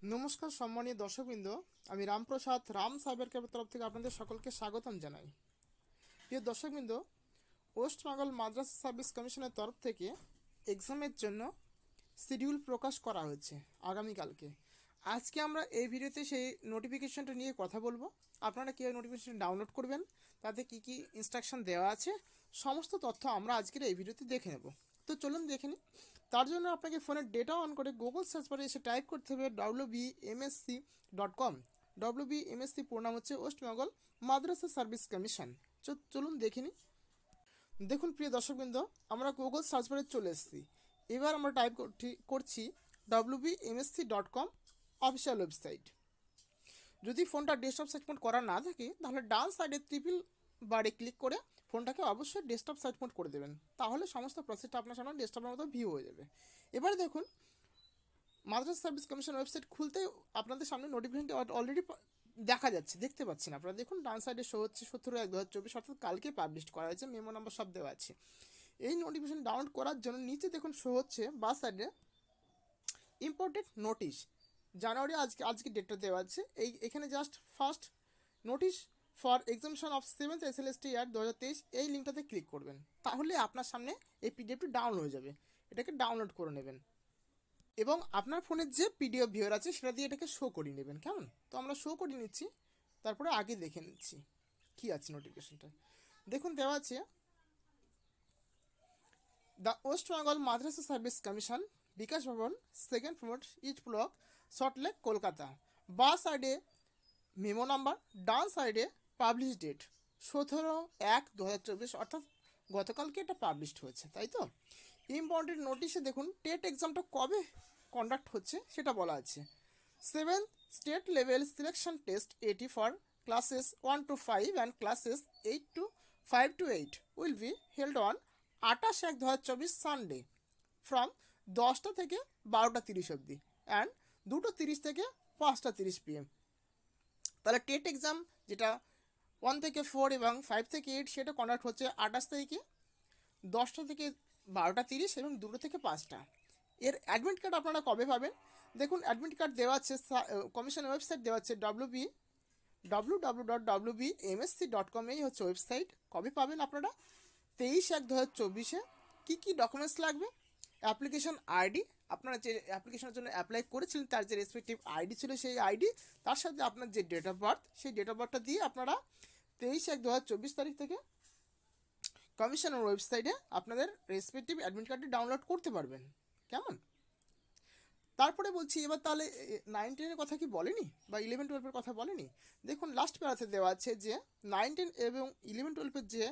নমস্কার সম্মানীয় দর্শকবৃন্দ, আমি রামপ্রসাদ রাম সাইবার ক্যাফের তরফ থেকে আপনাদের সকলকে স্বাগতম জানাই। প্রিয় দর্শকবৃন্দ, ওয়েস্ট বেঙ্গল মাদ্রাসা সার্ভিস কমিশনের তরফ থেকে এক্সামের জন্য শিডিউল প্রকাশ করা হয়েছে আগামীকালকে। আজকে আমরা এই ভিডিওতে সেই নোটিফিকেশনটা নিয়ে কথা বলবো। আপনারা কীভাবে নোটিফিকেশন ডাউনলোড করবেন, তাতে কি কি ইনস্ট্রাকশন দেওয়া আছে, সমস্ত তথ্য আমরা আজকের এই ভিডিওতে দেখে নেব। তো চলুন দেখে নিই। তার জন্য আপনাকে ফোনের ডেটা অন করে গুগল সার্চ বারে এসে টাইপ করতে হবে wbmsc.com। WBMSC পুরো নাম হচ্ছে West Bengal Madrasa service commission. চলুন দেখে নিই। দেখুন প্রিয় দর্শকবৃন্দ, আমরা গুগল সার্চ বারে চলে এসেছি। এবার আমরা টাইপ করছি wbmsc.com অফিসিয়াল ওয়েবসাইট। যদি ফোনটা ডেস্কটপ সাইট মোড করা না থাকে তাহলে ডান সাইডে ট্রিপল বারে ক্লিক করে ফোনটাকে অবশ্যই ডেস্কটপ সাইট মোড করে দেবেন, তাহলে সমস্ত প্রসেসটা আপনার সামনে ডেস্কটপের মতো ভিউ হয়ে যাবে। এবারে দেখুন, মাদ্রাসা সার্ভিস কমিশন ওয়েবসাইট খুলতে আপনাদের সামনে নোটিফিকেশনটি অলরেডি দেখা যাচ্ছে, দেখতে পাচ্ছেন আপনারা। দেখুন ডান সাইডে শো হচ্ছে 17/1/2024, অর্থাৎ কালকে পাবলিশ করা হয়েছে, মেমো নাম্বার সব দেওয়া আছে। এই নোটিফিকেশন ডাউনলোড করার জন্য নিচে দেখুন শো হচ্ছে বাঁ সাইডে ইম্পর্টেন্ট নোটিশ। জানুয়ারি আজকে ডেটটা দেওয়া আছে। এখানে just first notice for examination of 7th SLST ইয়ার 2023 এই লিঙ্কটাতে ক্লিক করবেন, তাহলে আপনার সামনে এই পিডিএফটি ডাউনলোড হয়ে যাবে। এটাকে ডাউনলোড করে নেবেন এবং আপনার ফোনের যে পিডিএফ ভিউয়ার আছে সেটা দিয়ে এটাকে শো করিয়ে নেবেন। কেমন? তো আমরা শো করিয়ে নিচ্ছি, তারপরে আগে দেখে নিচ্ছি কী আছে নোটিফিকেশনটা। দেখুন দেওয়া আছে, the West Bengal Madrasa service commission, Bikash Bhavan, 2nd floor, east block, Salt Lake, Kolkata. বাঁ সাইডে মেমো নাম্বার, ডান সাইডে পাবলিশ ডেট 17/1/2024, অর্থাৎ গতকালকে এটা পাবলিশড হয়েছে, তাই তো। ইম্পর্টেন্ট নোটিশে দেখুন টেট এক্সামটা কবে কন্ডাক্ট হচ্ছে সেটা বলা আছে। 7th state level selection test 80 for classes 1 to 5 and classes 5 to 8 will be held on 28/1/2024 Sunday from 10টা থেকে 12টা 30 অবধি অ্যান্ড 2টো 30 থেকে 5টা 30 PM। তাহলে টেট এক্সাম যেটা 1 থেকে 4 এবং 5 থেকে 8 সেটা কন্ডাক্ট হচ্ছে 28 তারিখে 10টা থেকে 12টা 30 এবং 2টো থেকে 5টা। এর অ্যাডমিট কার্ড আপনারা কবে পাবেন? দেখুন অ্যাডমিট কার্ড দেওয়া আছে, কমিশন ওয়েবসাইট দেওয়া আছে www.wbmsc.com, এই হচ্ছে ওয়েবসাইট। কবে পাবেন আপনারা? 23/1/2024। কী কী ডকুমেন্টস লাগবে? অ্যাপ্লিকেশন আইডি, আপনারা যে অ্যাপ্লিকেশনের জন্য অ্যাপ্লাই করেছিলেন তার যে রেসপেক্টিভ আইডি ছিল সেই আইডি, তার সাথে আপনার যে ডেট অফ বার্থ, সেই ডেট অফ বার্থটা দিয়ে আপনারা 23/1/2024 তারিখ থেকে কমিশনের ওয়েবসাইটে আপনাদের রেসপেক্টিভ অ্যাডমিট কার্ডটি ডাউনলোড করতে পারবেন। কেমন? তারপরে বলছি এবার তাহলে 9-10-এর কথা কি বলেনি বা 11-12-এর কথা বলেনি? দেখুন লাস্ট প্যারাতে দেওয়া আছে যে 9-10 এবং 11-12-এর যে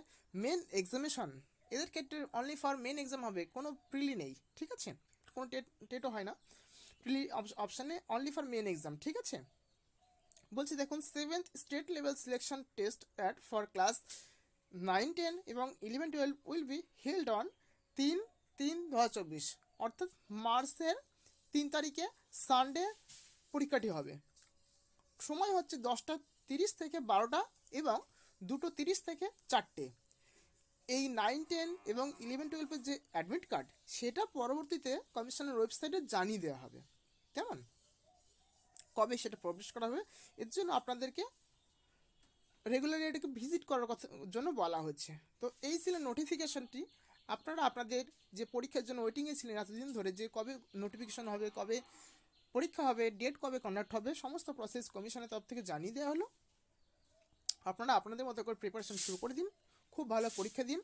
মেন এক্সামিনেশন, এদের ক্ষেত্রে অনলি ফর মেন এক্সাম হবে, কোনো প্রিলি নেই, ঠিক আছে? কোনো টেটও হয় না, প্রিলি অপশানে অনলি ফর মেন এক্সাম, ঠিক আছে? বলছি দেখুন 7th state level selection test for class 9-10 এবং 11-12 উইল বি হেল্ড অন 3/3/2024, অর্থাৎ মার্চের 3 তারিখে সানডে পরীক্ষাটি হবে। সময় হচ্ছে 10টা 30 থেকে 12টা এবং 2টো 30 থেকে 4টে। এই 9-10 এবং 11-12-এর যে অ্যাডমিট কার্ড সেটা পরবর্তীতে কমিশনের ওয়েবসাইটে জানিয়ে দেওয়া হবে। কেমন? কবে সেটা পাবলিশ করা হবে, এর জন্য আপনাদেরকে রেগুলারলি এটাকে ভিজিট করার কথা জন্য বলা হচ্ছে। তো এই ছিল নোটিফিকেশনটি। আপনারা আপনাদের যে পরীক্ষার জন্য ওয়েটিংয়ে ছিলেন এতদিন ধরে, যে কবে নোটিফিকেশন হবে, কবে পরীক্ষা হবে, ডেট কবে কন্ডাক্ট হবে, সমস্ত প্রসেস কমিশনের তরফ থেকে জানিয়ে দেওয়া হলো। আপনারা আপনাদের মতো করে প্রিপারেশন শুরু করে দিন, খুব ভালো পরীক্ষা দিন।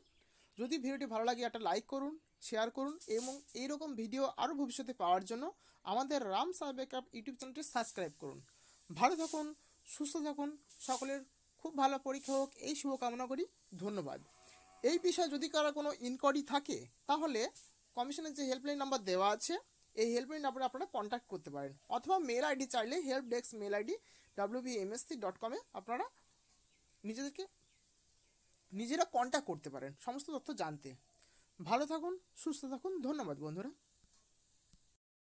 যদি ভিডিওটি ভালো লাগে একটা লাইক করুন, শেয়ার করুন এবং এইরকম ভিডিও আরও ভবিষ্যতে পাওয়ার জন্য আমাদের রাম সাইবার ক্যাফে ইউটিউব চ্যানেলটি সাবস্ক্রাইব করুন। ভালো থাকুন, সুস্থ থাকুন, সকলের খুব ভালো পরীক্ষা হোক এই শুভকামনা করি। ধন্যবাদ। এই বিষয়ে যদি কারো কোনো ইনকোয়ারি থাকে তাহলে কমিশনের যে হেল্পলাইন নাম্বার দেওয়া আছে এই হেল্পলাইন নাম্বারে আপনারা কন্ট্যাক্ট করতে পারেন, অথবা মেল আইডি চাইলে হেল্প ডেস্ক মেল আইডি wbmsc.com-এ আপনারা নিজেরা কন্ট্যাক্ট করতে পারেন সমস্ত তথ্য জানতে। ভালো থাকুন, সুস্থ থাকুন, ধন্যবাদ বন্ধুরা।